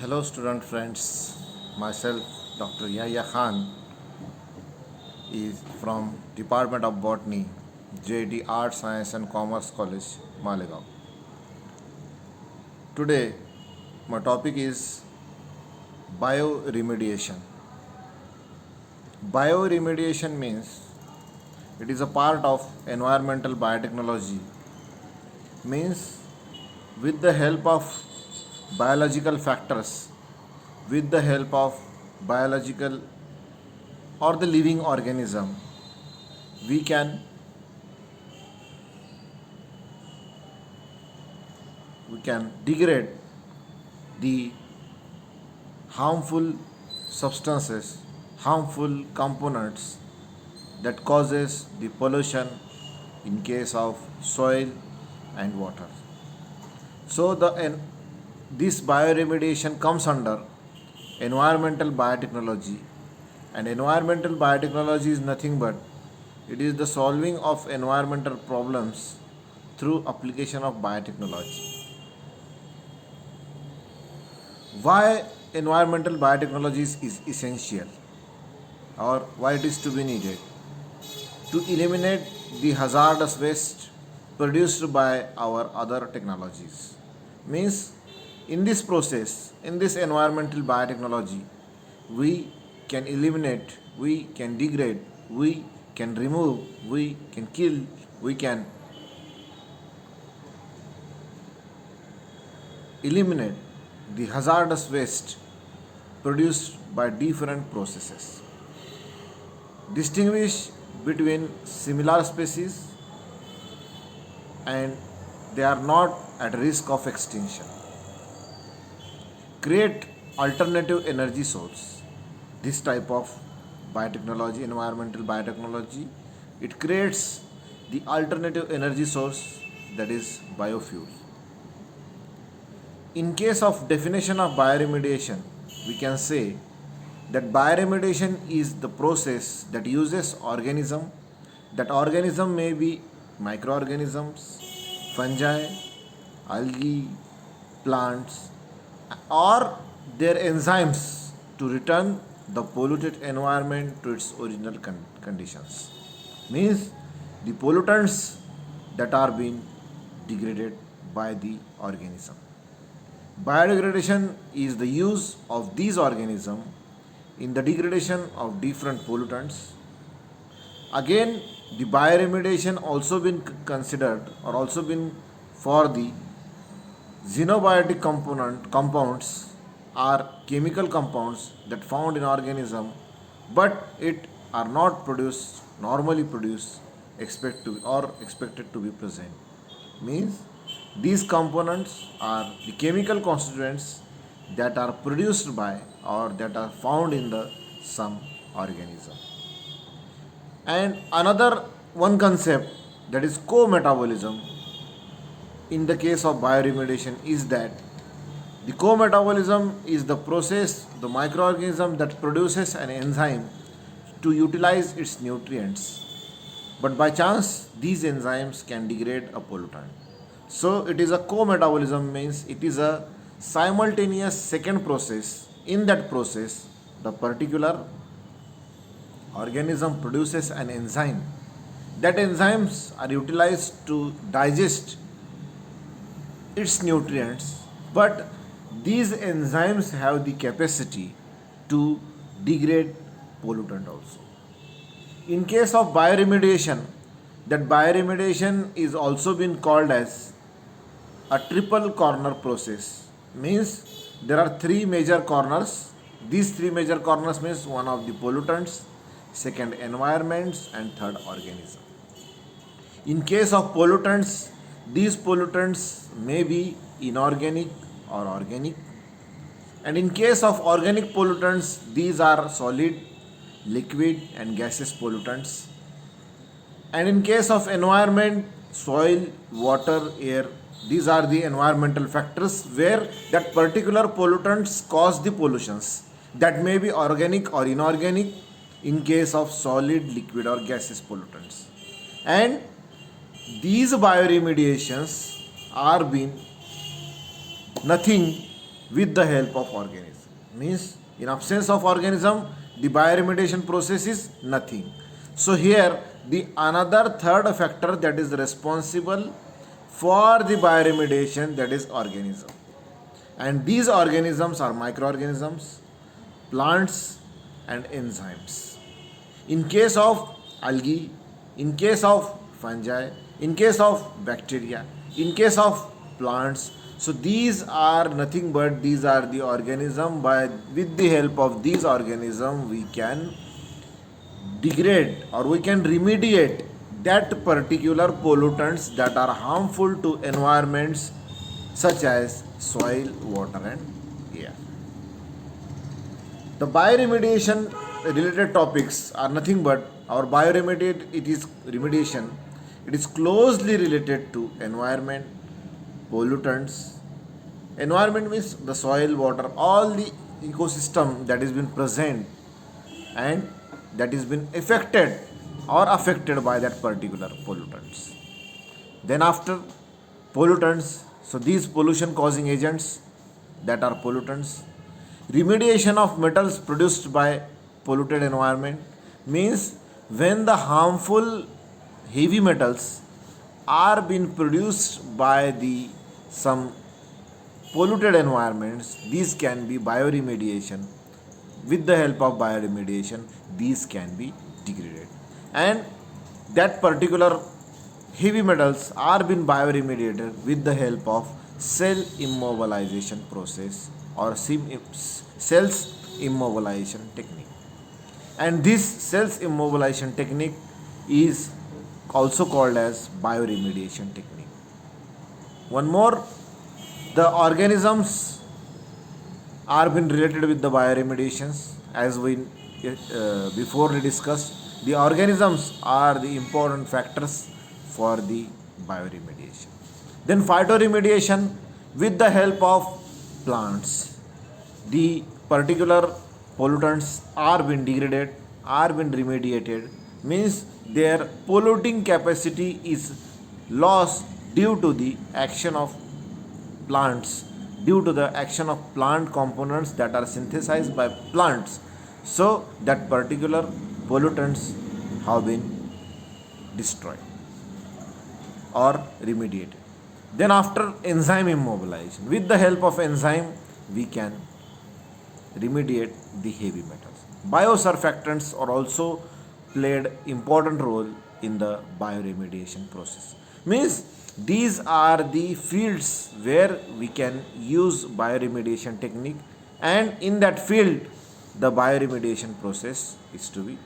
Hello, student friends. Myself, Dr. Yahya Khan, is from Department of Botany, JD Arts, Science and Commerce College, Malegaon. Today, my topic is bioremediation. Bioremediation means it is a part of environmental biotechnology. Means with the help of biological factors, with the help of biological or the living organism, we can degrade the harmful substances, harmful components that causes the pollution in case of soil and water. So this bioremediation comes under environmental biotechnology, and environmental biotechnology is nothing but it is the solving of environmental problems through application of biotechnology. Why environmental biotechnology is essential, or why it is to be needed? To eliminate the hazardous waste produced by our other technologies. Means in this process, in this environmental biotechnology, we can eliminate, we can degrade, we can remove, we can kill, we can eliminate the hazardous waste produced by different processes. Distinguish between similar species and they are not at risk of extinction. Create alternative energy source. This type of biotechnology, environmental biotechnology, it creates the alternative energy source, that is biofuel. In case of definition of bioremediation, we can say that bioremediation is the process that uses organism. That organism may be microorganisms, fungi, algae, plants, or their enzymes to return the polluted environment to its original conditions. Means the pollutants that are being degraded by the organism. Biodegradation is the use of these organisms in the degradation of different pollutants. Again, the bioremediation also been considered or also been for the xenobiotic compounds are chemical compounds that found in organism, but it are not produced normally produced expected to be present. Means these components are the chemical constituents that are produced by or that are found in the some organism. And another one concept, that is co-metabolism, in the case of bioremediation is that the co-metabolism is the process, the microorganism that produces an enzyme to utilize its nutrients. But by chance, these enzymes can degrade a pollutant. So it is a co-metabolism, means it is a simultaneous second process. In that process, the particular organism produces an enzyme. That enzymes are utilized to digest its nutrients, but these enzymes have the capacity to degrade pollutant also. In case of bioremediation, that bioremediation is also been called as a triple corner process. Means there are three major corners. These three major corners means one of the pollutants, second environments, and third organism. In case of pollutants, these pollutants may be inorganic or organic. And in case of organic pollutants, these are solid, liquid, and gaseous pollutants. And in case of environment, soil, water, air, these are the environmental factors where that particular pollutants cause the pollutions. That may be organic or inorganic in case of solid, liquid, or gaseous pollutants. And these bioremediations are being nothing with the help of organism. Means in absence of organism, the bioremediation process is nothing. So here the another third factor that is responsible for the bioremediation, that is organism. And these organisms are microorganisms, plants and enzymes. In case of algae, in case of fungi, in case of bacteria, in case of plants, so these are nothing but these are the organism. By with the help of these organism we can degrade or we can remediate that particular pollutants that are harmful to environments such as soil, water and air. The bioremediation related topics are nothing but our bioremediate, it is remediation. It is closely related to environment, pollutants. Environment means the soil, water, all the ecosystem that has been present and that has been affected or affected by that particular pollutants. Then after pollutants, so these pollution causing agents that are pollutants. Remediation of metals produced by polluted environment means when the harmful heavy metals are being produced by the some polluted environments, these can be bioremediation. With the help of bioremediation, these can be degraded. And that particular heavy metals are being bioremediated with the help of cell immobilization process or cells immobilization technique. And this cells immobilization technique is also called as bioremediation technique. One more, the organisms are been related with the bioremediations as we before we discussed. The organisms are the important factors for the bioremediation. Then phytoremediation with the help of plants. The particular pollutants are being degraded, are being remediated, means their polluting capacity is lost due to the action of plants, due to the action of plant components that are synthesized by plants. So that particular pollutants have been destroyed or remediated. Then after enzyme immobilization, with the help of enzyme we can remediate the heavy metals. Biosurfactants are also played important role in the bioremediation process. Means these are the fields where we can use bioremediation technique, and in that field the bioremediation process is to be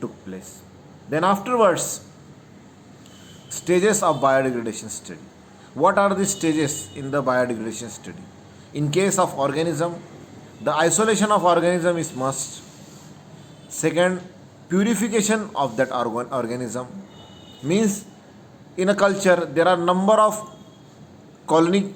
took place. Then afterwards, stages of biodegradation study. What are the stages in the biodegradation study? In case of organism, the isolation of organism is must. Second, purification of that organism means in a culture there are number of colonies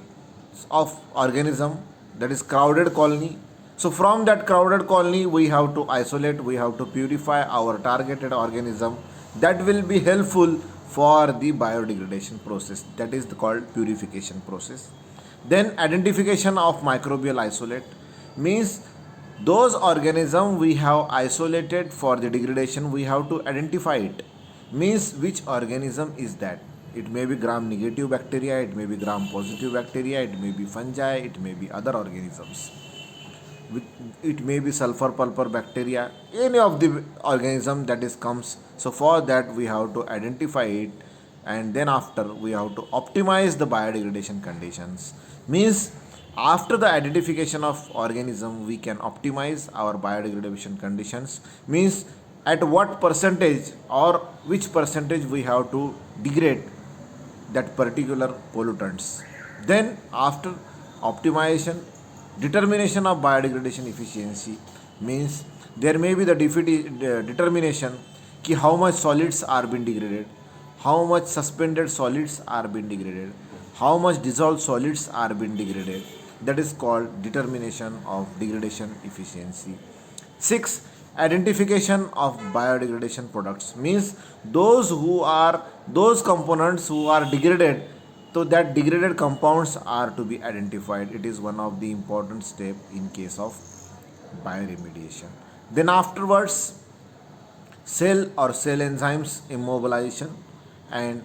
of organism, that is crowded colony. So from that crowded colony we have to isolate, we have to purify our targeted organism that will be helpful for the biodegradation process, that is called purification process. Then identification of microbial isolate means those organisms we have isolated for the degradation, we have to identify it. Means which organism is that? It may be gram negative bacteria, it may be gram positive bacteria, it may be fungi, it may be other organisms, it may be sulfur pulper bacteria, any of the organism that is comes. So for that we have to identify it, and then after we have to optimize the biodegradation conditions. Means after the identification of organism we can optimize our biodegradation conditions. Means at what percentage or which percentage we have to degrade that particular pollutants. Then after optimization, determination of biodegradation efficiency means there may be the determination ki how much solids are being degraded, how much suspended solids are being degraded, how much dissolved solids are being degraded. That is called determination of degradation efficiency. 6. Identification of biodegradation products means those components who are degraded So that degraded compounds are to be identified. It is one of the important step in case of bioremediation. Then afterwards, cell enzymes immobilization, and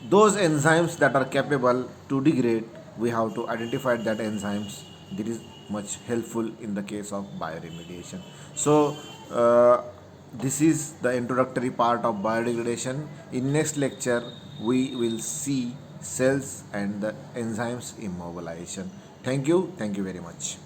those enzymes that are capable to degrade, we have to identify that enzymes. That is much helpful in the case of bioremediation. So this is the introductory part of biodegradation. In next lecture we will see cells and the enzymes immobilization. Thank you very much.